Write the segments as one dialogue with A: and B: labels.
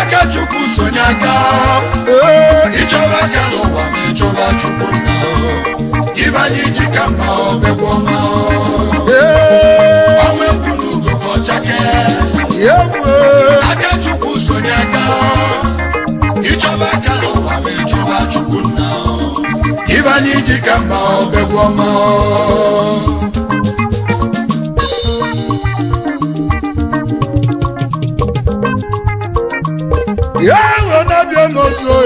A: Akachukwu sonyaka ichoba kalowa ichoba chukuna ibanye jikamba obegwoma amwe kunugo kochake Akachukwu sonyaka ichoba kalowa ichoba chukuna ibanye jikamba obegwoma Yawo nabio mozo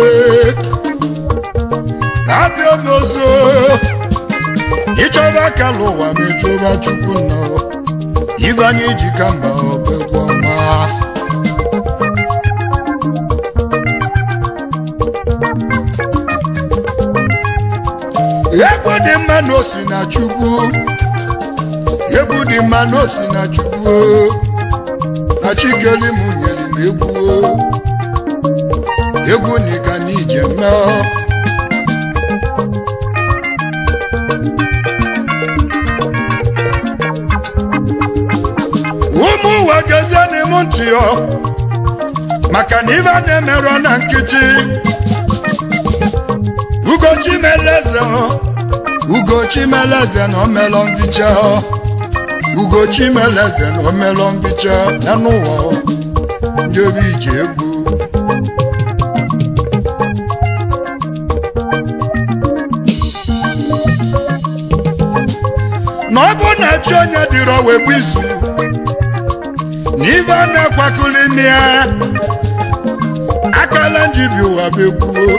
A: ichoba kalowa mechoba chukuna ibanye jikamba obegwoma Yebudi manosi na chukwu Yebudi manosi na chukwu na chikeli munyeli megwu Egwu nika nije mmeo Umu wageze ni muntio Maka niva nemero na nkiti Ugochi meleze no melon bicha Ugochi meleze no melon bicha Nanuwa Njobi jegwu N'ọbụ na chi onye dịrọ wegbu izu n'ive na-ekwakuli mịa akala njibi ụwa bekwuo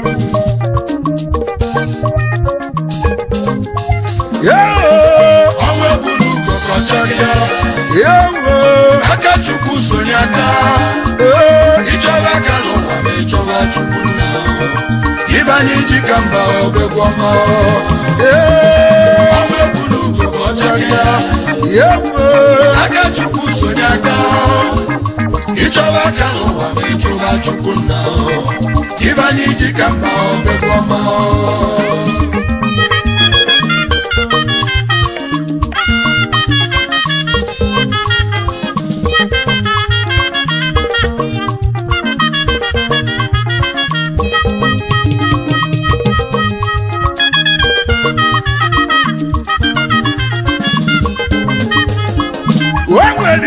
A: ọnwa egwu n'ugo kọchara Akachukwu sonyaka ịchọba aka n'ụwa ma ịchọba Chukwu nna ịbanye jikamba obegwoma ọnwa egwu n'ugo Akachukwu sonyaka ichoba kalowa ichoba chukuna ibanye jikamba obegwoma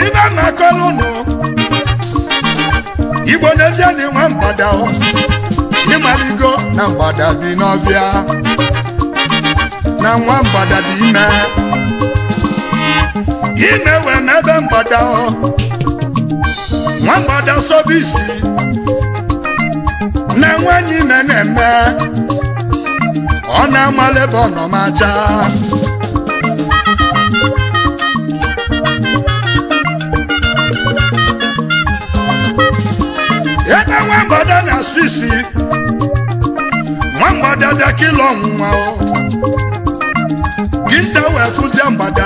A: Iba makoluno Igbo n'ezie ni nwa mgbada Imaligo na mgbada bi n'ọbịa Na nwa mgbada dị ime wee mebe mgbada Nwa mgbada sobisi Na nwanyị ime na-eme Ọ na-amalebe ọnọmacha Ebe nwa mgbada na sisi Nwa mgbada da kilo nwa Ginta wee fụzie mgbada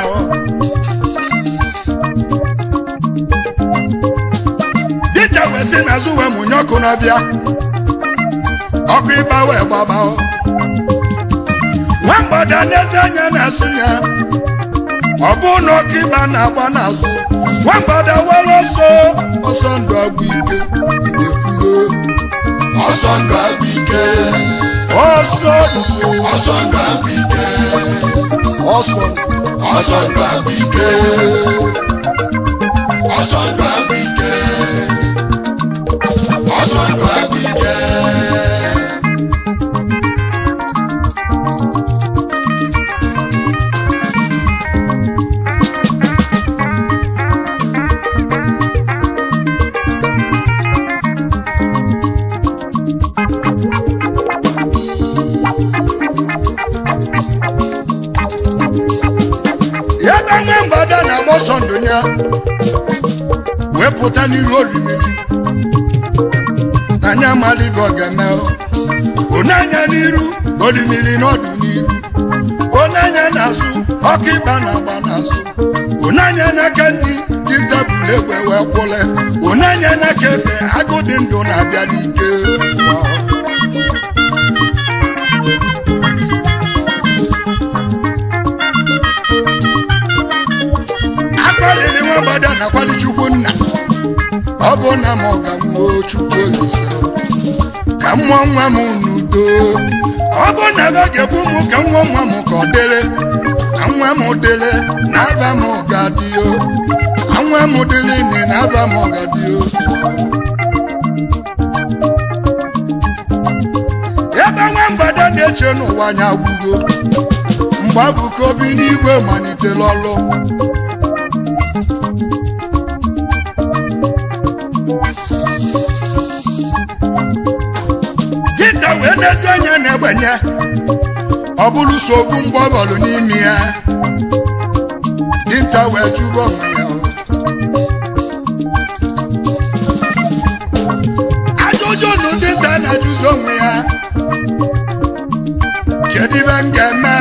A: Ginta wee si n'azụ wee mụnye ọkụ n'ọbịa Ọkụ ịba wee gbaba Nwa mgbada n'ezi anya n'azụ ya Ọ bụ na ọkụ ịba na-agba n'azụ Nwa mgbada were ọsọ ndụ agwụ ike Ọsọ ndụ agwụ ike Ọsọ ndụ agwụ ike Ọsọ ndụ agwụ ike Ọsọ ndụ agwụ ike Ọsọ ndụ agwụ ike obodo ya wepụta n'iru orimiri anya malive ogeme onanya n'iru orimiri n'ọdụ n'iru onanya n'azụ ọkụ ịkpa na-agba n'azụ onanya n'aka nri dị tebụl egbe wee kwụle onanya n'aka ebe agụ dị ndụ na-abịa n'ike akpaliri nwa mgbada na akwali Chukwu nna ọ bụ na m ọgamụo Chukwu Olise ka mmụọ nwa m n'udo ọ bụ na ga ga-egbu m ka nwa nwa m ka ọ dịrị na nwa m dịrị na aba m ọgadio na nwa m dịrị na aba m ọgadio ebe nwa mgbada na-eche n'ụwa anya gwugo mgbe abụ ka obi n'igwe malitere ọlụ dinta wee n'ezi anya na-egbenye ọ bụrụ so ogwu mgbọbọlụ n'ime ya dinta wee jụba onwe ya ajụjụ nụ dinta na-ajụzi onwe ya kedu ibe m ga-eme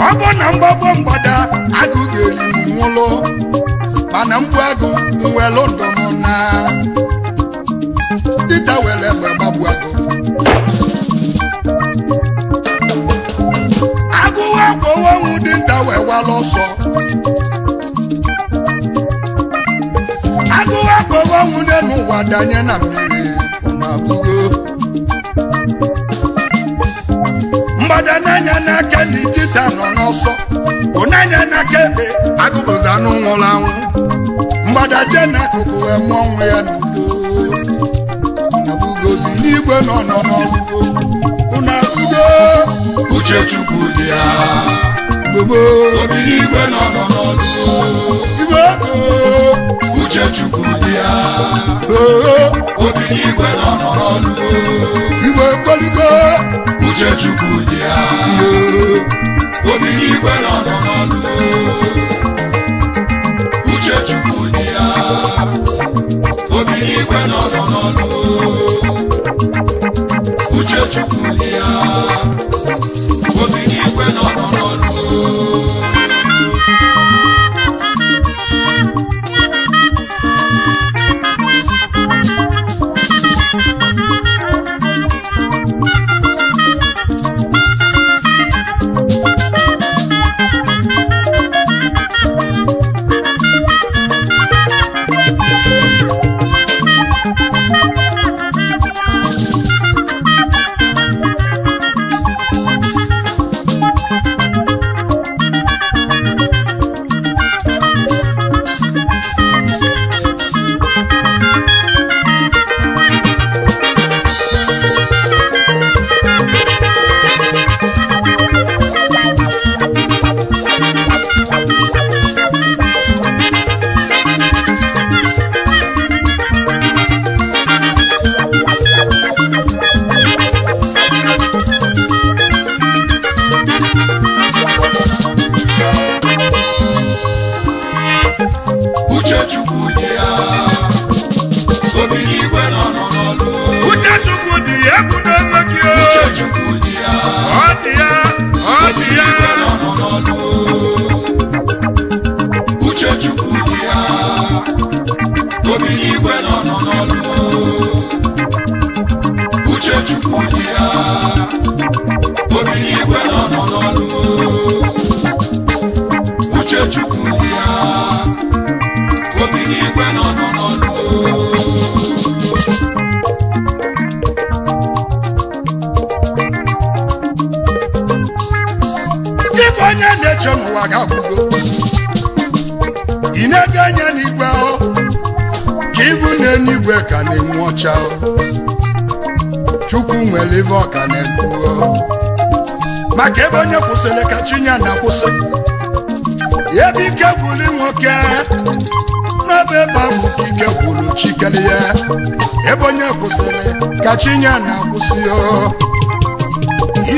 A: ọ bụ na mgbagbo mgbada agụ ga-eri m nwụlụ mana mgbu agụ nwelụ ndụ m na dinta were egbe gbagbu agụ agụwa akpọwa ọnwụ dinta wee wala ọsọ agụwa akpọwa ọnwụ n'elu ụwa danye na mmiri na abụgo mgbada n'anya n'aka na dinta nọ n'ọsọ ụnanya n'aka ebe agụbụzi anụ nwụrụ anwụ mgbada jee n'akụkụ wee mụọ nwa ya n'udo na abụgo bi n'igwe nọ n'ọlụgo unu abụgo uche Chukwu dị ya gbogbo obi n'igwe nọ n'ọlụ igwe uche Chukwu dị ya obi n'igwe nọ n'ọlụ igwe kpọligo uche Chukwu dị ya obi n'igwe nọ n'ọlụ uche Chukwu dị ya obi n'igwe nọ n'ọlụ uche Chukwu dị ya obi n'igwe nọ n'ọlụ ka na-enwe ọcha Chukwu nwere ive ọka na-ekwu maka ebe onye kwụsịrị ka chinya na-akwụsị ebe ike gwụli nwoke n'ebe ebe ahụ ka ike gwụrụ chikere ya ebe onye kwụsịrị ka chinya na-akwụsị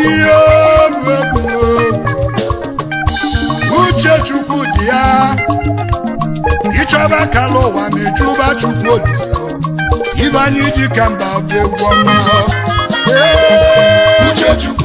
A: ihe uche Chukwu dị ya anyị ji ka mba bụ egwu ọma
B: Uchechukwu